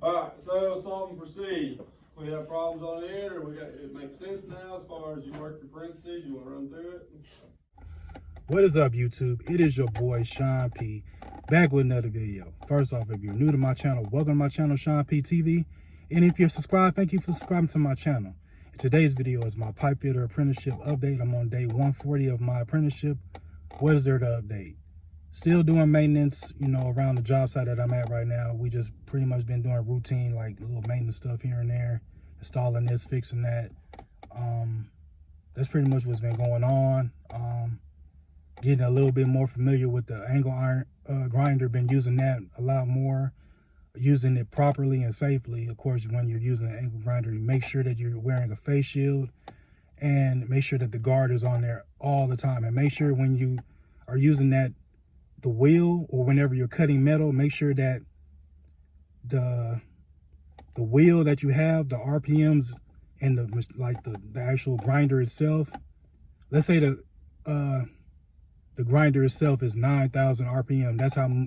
Alright, so solving for C. We have problems on it, or it makes sense now as far as you work your parentheses, you want to run through it? What is up, YouTube? It is your boy Sean P, back with another video. First off, if you're new to my channel, welcome to my channel, Sean P TV. And if you're subscribed, thank you for subscribing to my channel. And today's video is my pipe fitter apprenticeship update. I'm on day 140 of my apprenticeship. What is there to update? Still doing maintenance, around the job site that I'm at right now. We just pretty much been doing routine, like little maintenance stuff here and there, installing this, fixing that. That's pretty much what's been going on. Getting a little bit more familiar with the angle iron grinder. Been using that a lot more, using it properly and safely. Of course, when you're using an angle grinder, you make sure that you're wearing a face shield and make sure that the guard is on there all the time. And make sure when you are using the wheel, or whenever you're cutting metal, make sure that the wheel that you have, the RPMs, and the actual grinder itself. Let's say the grinder itself is 9,000 RPM.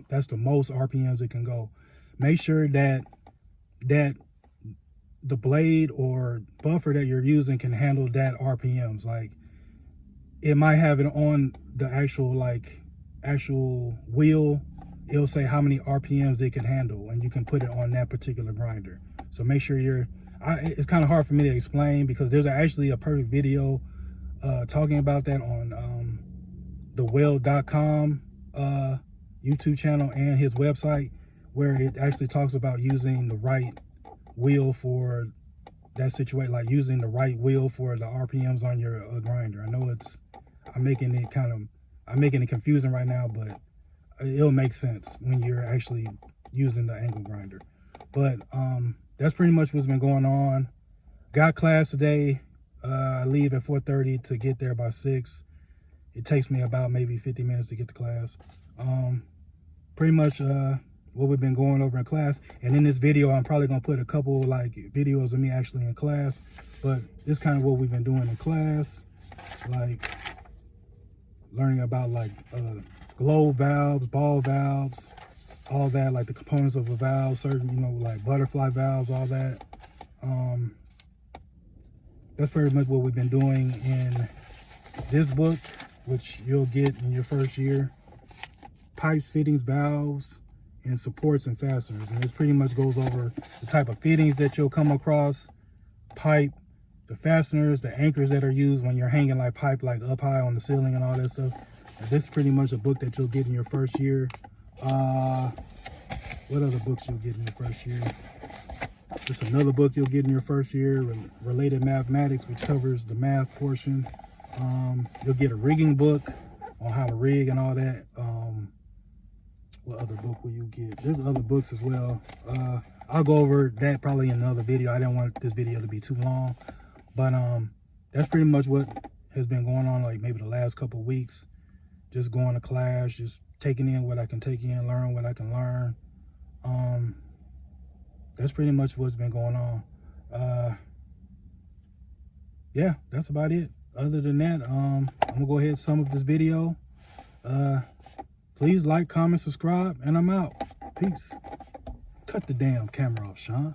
That's the most RPMs it can go. Make sure that the blade or buffer that you're using can handle that RPMs. Like, it might have it on the actual wheel. It'll say how many RPMs it can handle, and you can put it on that particular grinder. So make sure it's kind of hard for me to explain, because there's actually a perfect video talking about that on the weld.com YouTube channel and his website, where it actually talks about using the right wheel for that situation, like using the right wheel for the RPMs on your grinder. I know I'm making it confusing right now, but it'll make sense when you're actually using the angle grinder. But that's pretty much what's been going on. Got class today. I leave at 4:30 to get there by 6. It takes me about maybe 50 minutes to get to class. Pretty much what we've been going over in class. And in this video, I'm probably gonna put a couple videos of me actually in class, but it's kind of what we've been doing in class, like learning about globe valves, ball valves, all that, like the components of a valve, certain, like butterfly valves, all that. That's pretty much what we've been doing in this book, which you'll get in your first year. Pipes, fittings, valves, and supports and fasteners. And this pretty much goes over the type of fittings that you'll come across, pipe, the fasteners, the anchors that are used when you're hanging pipe up high on the ceiling and all that stuff. And this is pretty much a book that you'll get in your first year. What other books you'll get in your first year? Just another book you'll get in your first year, Related Mathematics, which covers the math portion. You'll get a rigging book on how to rig and all that. What other book will you get? There's other books as well. I'll go over that probably in another video. I didn't want this video to be too long, but that's pretty much what has been going on, maybe the last couple of weeks. Just going to class, just taking in what I can take in, learn what I can learn. That's pretty much what's been going on. Yeah, that's about it. Other than that, I'm gonna go ahead and sum up this video. Please like, comment, subscribe, and I'm out. Peace. Cut the damn camera off, Sean.